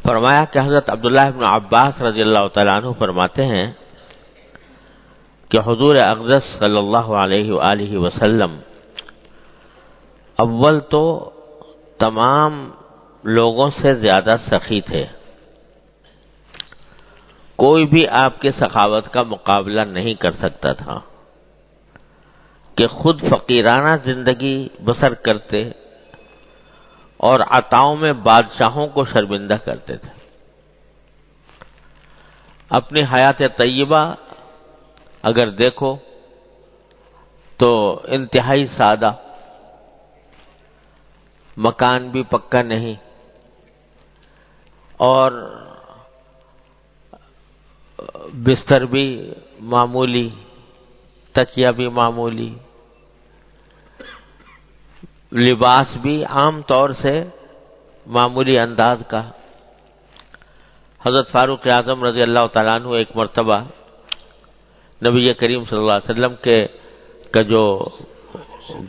فرمایا کہ حضرت عبداللہ بن عباس رضی اللہ تعالیٰ عنہ فرماتے ہیں کہ حضور اقدس صلی اللہ علیہ وآلہ وسلم اول تو تمام لوگوں سے زیادہ سخی تھے، کوئی بھی آپ کے سخاوت کا مقابلہ نہیں کر سکتا تھا کہ خود فقیرانہ زندگی بسر کرتے اور عطاؤں میں بادشاہوں کو شرمندہ کرتے تھے۔ اپنی حیات طیبہ اگر دیکھو تو انتہائی سادہ، مکان بھی پکا نہیں اور بستر بھی معمولی، تکیہ بھی معمولی، لباس بھی عام طور سے معمولی انداز کا۔ حضرت فاروق اعظم رضی اللہ تعالیٰ عنہ ایک مرتبہ نبی کریم صلی اللہ علیہ وسلم کا جو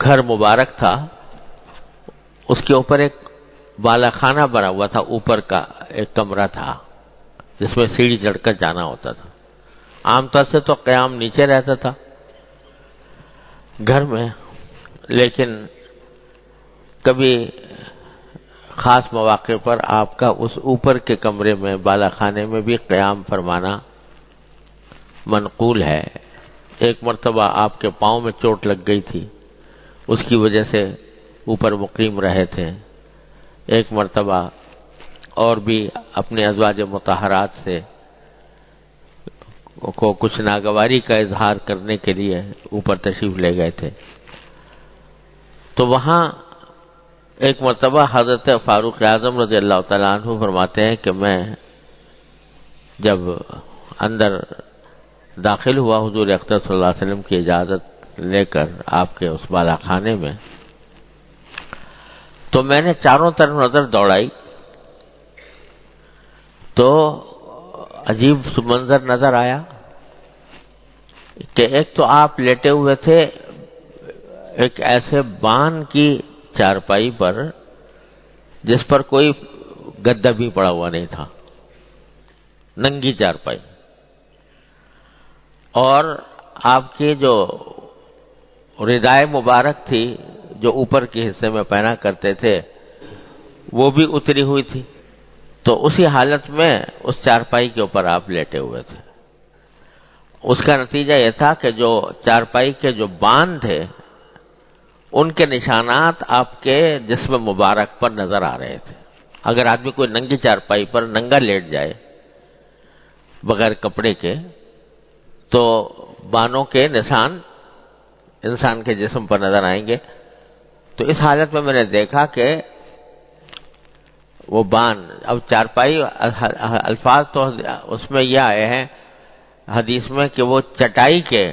گھر مبارک تھا اس کے اوپر ایک بالا خانہ بنا ہوا تھا، اوپر کا ایک کمرہ تھا جس میں سیڑھی چڑھ کر جانا ہوتا تھا۔ عام طور سے تو قیام نیچے رہتا تھا گھر میں، لیکن کبھی خاص مواقع پر آپ کا اس اوپر کے کمرے میں بالا خانے میں بھی قیام فرمانا منقول ہے۔ ایک مرتبہ آپ کے پاؤں میں چوٹ لگ گئی تھی، اس کی وجہ سے اوپر مقیم رہے تھے۔ ایک مرتبہ اور بھی اپنے ازواج مطہرات سے کو کچھ ناگواری کا اظہار کرنے کے لیے اوپر تشریف لے گئے تھے، تو وہاں ایک مرتبہ حضرت فاروق اعظم رضی اللہ تعالیٰ عنہ فرماتے ہیں کہ میں جب اندر داخل ہوا حضور اقدس صلی اللہ علیہ وسلم کی اجازت لے کر آپ کے اس بالا خانے میں، تو میں نے چاروں طرف نظر دوڑائی تو عجیب منظر نظر آیا کہ ایک تو آپ لیٹے ہوئے تھے ایک ایسے بان کی چارپائی پر جس پر کوئی گدا بھی پڑا ہوا نہیں تھا، ننگی چارپائی، اور آپ کی جو ردائے مبارک تھی جو اوپر کے حصے میں پہنا کرتے تھے وہ بھی اتری ہوئی تھی، تو اسی حالت میں اس چارپائی کے اوپر آپ لیٹے ہوئے تھے۔ اس کا نتیجہ یہ تھا کہ جو چارپائی کے جو بان تھے ان کے نشانات آپ کے جسم مبارک پر نظر آ رہے تھے۔ اگر آدمی کوئی ننگی چارپائی پر ننگا لیٹ جائے بغیر کپڑے کے تو بانوں کے نشان انسان کے جسم پر نظر آئیں گے۔ تو اس حالت میں میں نے دیکھا کہ وہ بان، اب چارپائی الفاظ تو اس میں یہ آئے ہیں حدیث میں کہ وہ چٹائی کے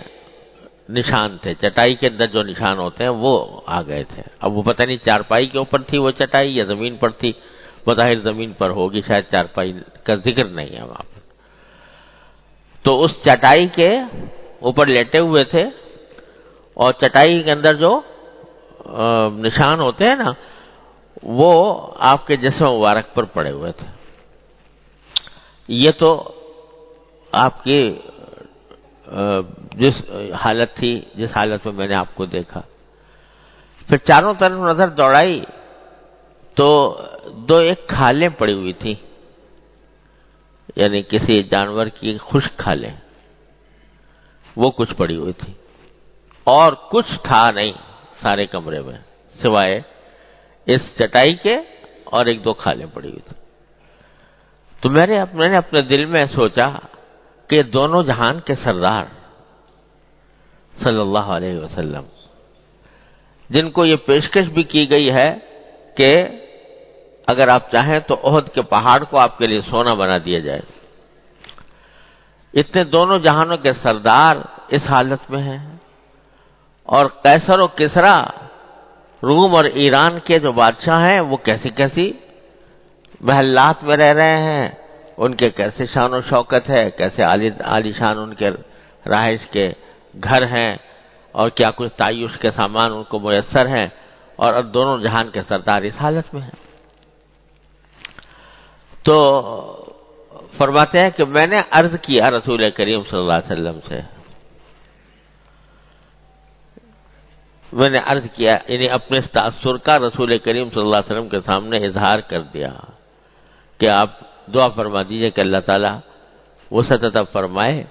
نشان تھے، چٹائی کے اندر جو نشان ہوتے ہیں وہ آ گئے تھے۔ اب وہ پتہ نہیں چارپائی کے اوپر تھی وہ چٹائی یا زمین پر تھی، بظاہر زمین پر ہوگی، شاید چارپائی کا ذکر نہیں ہے وہاں پر۔ تو اس چٹائی کے اوپر لیٹے ہوئے تھے اور چٹائی کے اندر جو نشان ہوتے ہیں نا وہ آپ کے جسم مبارک پر پڑے ہوئے تھے۔ یہ تو آپ کی جس حالت تھی، جس حالت میں نے آپ کو دیکھا۔ پھر چاروں طرف نظر دوڑائی تو دو ایک کھالیں پڑی ہوئی تھی، یعنی کسی جانور کی خشک کھالیں، وہ کچھ پڑی ہوئی تھی، اور کچھ تھا نہیں سارے کمرے میں سوائے اس چٹائی کے اور ایک دو کھالیں پڑی ہوئی تھی۔ تو میں نے اپنے دل میں سوچا کہ دونوں جہان کے سردار صلی اللہ علیہ وسلم، جن کو یہ پیشکش بھی کی گئی ہے کہ اگر آپ چاہیں تو احد کے پہاڑ کو آپ کے لیے سونا بنا دیا جائے، اتنے دونوں جہانوں کے سردار اس حالت میں ہیں، اور قیصر و کسریٰ روم اور ایران کے جو بادشاہ ہیں وہ کیسی کیسی محلات میں رہ رہے ہیں، ان کے کیسے شان و شوکت ہے، کیسے عالی شان ان کے رہائش کے گھر ہیں، اور کیا کچھ تعیش کے سامان ان کو میسر ہیں، اور دونوں جہان کے سردار اس حالت میں ہیں۔ تو فرماتے ہیں کہ میں نے عرض کیا رسول کریم صلی اللہ علیہ وسلم سے، میں نے عرض کیا، یعنی اپنے اس تاثر کا رسول کریم صلی اللہ علیہ وسلم کے سامنے اظہار کر دیا کہ آپ دعا فرما دیجئے کہ اللہ تعالیٰ وسعت عطا فرمائے،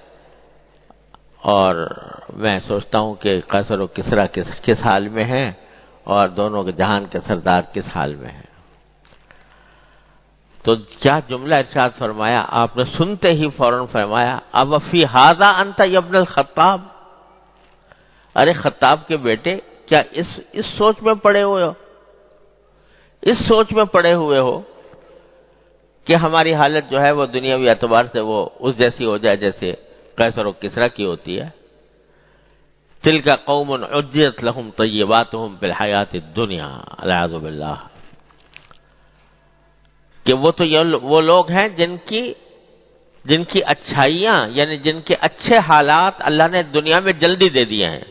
اور میں سوچتا ہوں کہ قیصر و کسریٰ کس حال میں ہیں اور دونوں کے جہان کے سردار کس حال میں ہیں۔ تو کیا جملہ ارشاد فرمایا آپ نے، سنتے ہی فوراً فرمایا اب فی ھذا انت یا ابن الخطاب، ارے خطاب کے بیٹے کیا اس سوچ میں پڑے ہوئے ہو، اس سوچ میں پڑے ہوئے ہو کہ ہماری حالت جو ہے وہ دنیاوی اعتبار سے وہ اس جیسی ہو جائے جیسے قیصر و کسریٰ کی ہوتی ہے۔ تلک قوم عجلت لهم طیباتهم فی الحیات الدنیا، والعیاذ باللہ، کہ وہ تو وہ لوگ ہیں جن کی اچھائیاں، یعنی جن کے اچھے حالات اللہ نے دنیا میں جلدی دے دیے ہیں،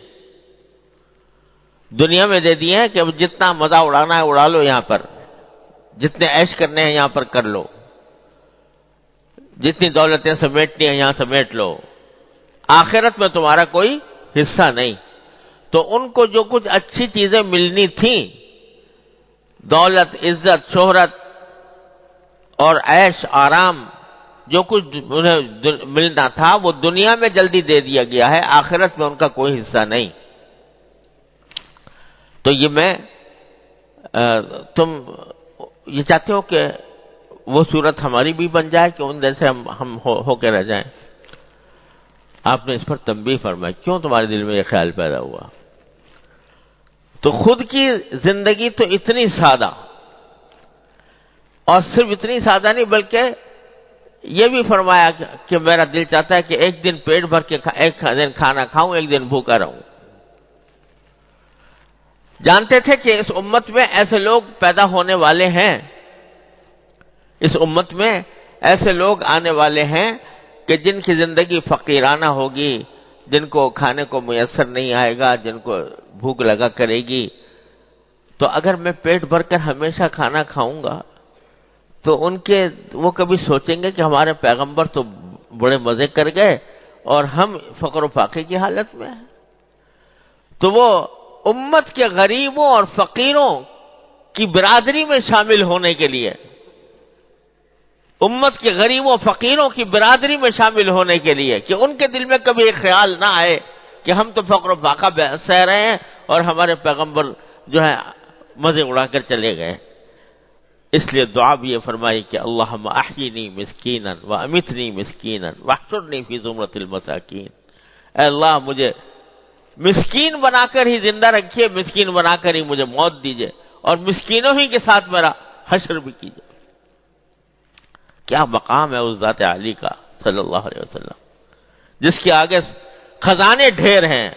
دنیا میں دے دیے ہیں کہ اب جتنا مزہ اڑانا ہے اڑا لو، یہاں پر جتنے عیش کرنے ہیں یہاں پر کر لو، جتنی دولتیں سمیٹنی ہیں یہاں سمیٹ لو، آخرت میں تمہارا کوئی حصہ نہیں۔ تو ان کو جو کچھ اچھی چیزیں ملنی تھیں، دولت، عزت، شہرت اور عیش آرام، جو کچھ انہیں ملنا تھا وہ دنیا میں جلدی دے دیا گیا ہے، آخرت میں ان کا کوئی حصہ نہیں۔ تو یہ تم یہ چاہتے ہو کہ وہ صورت ہماری بھی بن جائے کہ ان جیسے ہم ہو کے رہ جائیں؟ آپ نے اس پر تنبیہ فرمائی، کیوں تمہارے دل میں یہ خیال پیدا ہوا؟ تو خود کی زندگی تو اتنی سادہ، اور صرف اتنی سادہ نہیں بلکہ یہ بھی فرمایا کہ میرا دل چاہتا ہے کہ ایک دن پیٹ بھر کے ایک دن کھانا کھاؤں، ایک دن بھوکا رہوں۔ جانتے تھے کہ اس امت میں ایسے لوگ پیدا ہونے والے ہیں، اس امت میں ایسے لوگ آنے والے ہیں کہ جن کی زندگی فقیرانہ ہوگی، جن کو کھانے کو میسر نہیں آئے گا، جن کو بھوک لگا کرے گی۔ تو اگر میں پیٹ بھر کر ہمیشہ کھانا کھاؤں گا تو وہ کبھی سوچیں گے کہ ہمارے پیغمبر تو بڑے مزے کر گئے اور ہم فقر و فاقے کی حالت میں ہیں؟ تو وہ امت کے غریبوں اور فقیروں کی برادری میں شامل ہونے کے لیے، امت کے غریبوں فقیروں کی برادری میں شامل ہونے کے لیے، کہ ان کے دل میں کبھی ایک خیال نہ آئے کہ ہم تو فقر و فاقہ سہ رہے ہیں اور ہمارے پیغمبر جو ہے مزے اڑا کر چلے گئے۔ اس لیے دعا بھی یہ فرمائی کہ اللہم احیینی مسکینا وامیتنی مسکینا واحشرنی فی زمرۃ المساکین، اے اللہ مجھے مسکین بنا کر ہی زندہ رکھیے، مسکین بنا کر ہی مجھے موت دیجئے، اور مسکینوں ہی کے ساتھ میرا حشر بھی کیجئے۔ کیا مقام ہے اس ذات عالی کا صلی اللہ علیہ وسلم، جس کے آگے خزانے ڈھیر ہیں۔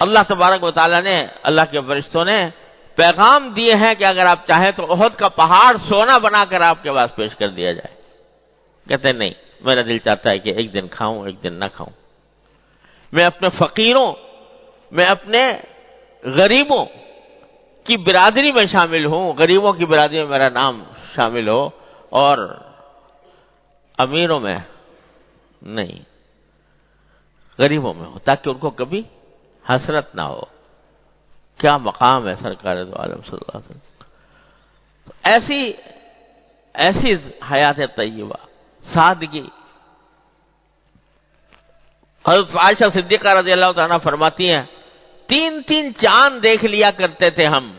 اللہ تبارک و تعالیٰ نے، اللہ کے فرشتوں نے پیغام دیے ہیں کہ اگر آپ چاہیں تو احد کا پہاڑ سونا بنا کر آپ کے پاس پیش کر دیا جائے۔ کہتے ہیں نہیں، میرا دل چاہتا ہے کہ ایک دن کھاؤں ایک دن نہ کھاؤں، میں اپنے فقیروں، میں اپنے غریبوں کی برادری میں شامل ہوں، غریبوں کی برادری میں میرا نام شامل ہو، اور امیروں میں نہیں، غریبوں میں ہو، تاکہ ان کو کبھی حسرت نہ ہو۔ کیا مقام ہے سرکار دو عالم صلی اللہ علیہ وسلم۔ ایسی حیات طیبہ، سادگی۔ حضرت عائشہ صدیقہ رضی اللہ تعالیٰ فرماتی ہیں 3 چاند دیکھ لیا کرتے تھے ہم،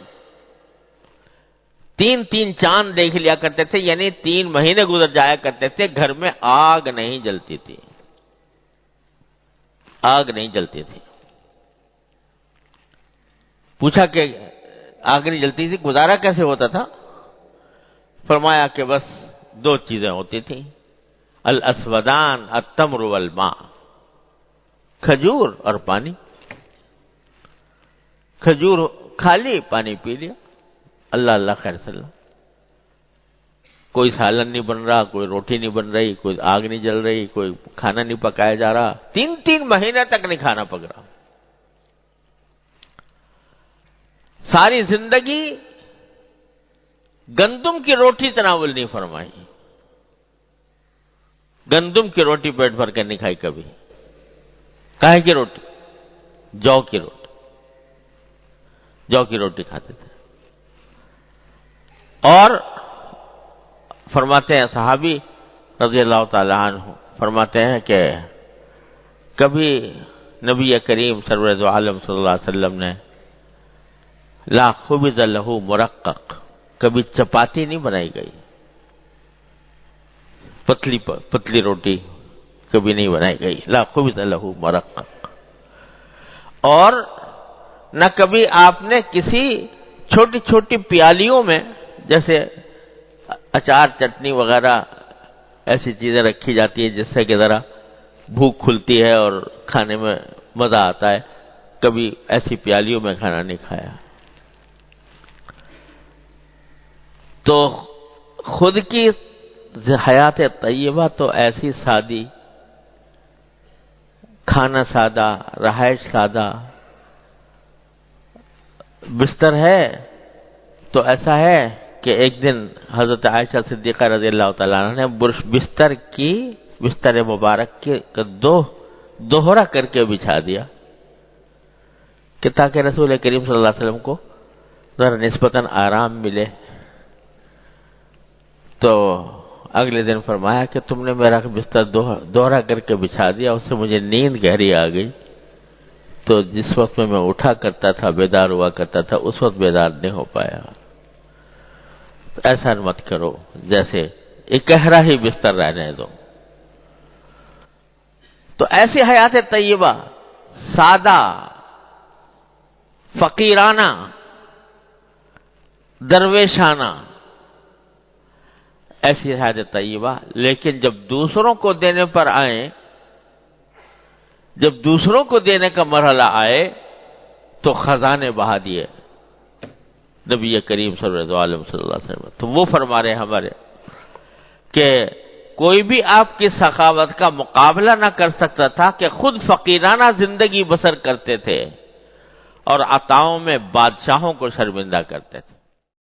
3 چاند دیکھ لیا کرتے تھے، یعنی 3 مہینے گزر جایا کرتے تھے، گھر میں آگ نہیں جلتی تھی، آگ نہیں جلتی تھی۔ پوچھا کہ آگ نہیں جلتی تھی، گزارا کیسے ہوتا تھا؟ فرمایا کہ بس 2 چیزیں ہوتی تھیں، الاسودان التمر والماء، کھجور اور پانی۔ کھجور کھا لی، پانی پی لیا، اللہ اللہ خیر صلی اللہ۔ کوئی سالن نہیں بن رہا، کوئی روٹی نہیں بن رہی، کوئی آگ نہیں جل رہی، کوئی کھانا نہیں پکایا جا رہا، 3 مہینے تک نہیں کھانا پک رہا۔ ساری زندگی گندم کی روٹی تناول نہیں فرمائی. گندم کی روٹی پیٹ بھر کر نہیں کھائی کبھی. کاہے کی روٹی؟ جو کی روٹی. جو کی روٹی کھاتے تھے. اور فرماتے ہیں صحابی رضی اللہ تعالی عنہ فرماتے ہیں کہ کبھی نبی کریم سرور عالم صلی اللہ علیہ وسلم نے لا خبز لہ مرقق، کبھی چپاتی نہیں بنائی گئی، پتلی روٹی کبھی نہیں بنائی گئی. لا خبز لہ مرقق. اور نہ کبھی آپ نے کسی چھوٹی چھوٹی پیالیوں میں، جیسے اچار چٹنی وغیرہ ایسی چیزیں رکھی جاتی ہیں جس سے کہ ذرا بھوک کھلتی ہے اور کھانے میں مزہ آتا ہے، کبھی ایسی پیالیوں میں کھانا نہیں کھایا. تو خود کی حیات طیبہ تو ایسی سادی، کھانا سادہ، رہائش سادہ، بستر ہے تو ایسا ہے کہ ایک دن حضرت عائشہ صدیقہ رضی اللہ تعالیٰ عنہ نے بستر مبارک کے دوہرا کر کے بچھا دیا کہ تاکہ رسول کریم صلی اللہ علیہ وسلم کو ذرا نسبتاً آرام ملے. تو اگلے دن فرمایا کہ تم نے میرا بستر دوہرا کر کے بچھا دیا، اس سے مجھے نیند گہری آ گئی، تو جس وقت میں اٹھا کرتا تھا، بیدار ہوا کرتا تھا، اس وقت بیدار نہیں ہو پایا. ایسا مت کرو، جیسے ایک گہرا ہی بستر رہنے دو. تو ایسی حیات طیبہ، سادہ، فقیرانہ، درویشانہ، ایسی حیات طیبہ. لیکن جب دوسروں کو دینے پر آئیں، جب دوسروں کو دینے کا مرحلہ آئے تو خزانے بہا دیے نبی کریم صلی اللہ علیہ وسلم. تو وہ فرما رہے ہمارے کہ کوئی بھی آپ کی سخاوت کا مقابلہ نہ کر سکتا تھا کہ خود فقیرانہ زندگی بسر کرتے تھے اور عطاؤں میں بادشاہوں کو شرمندہ کرتے تھے.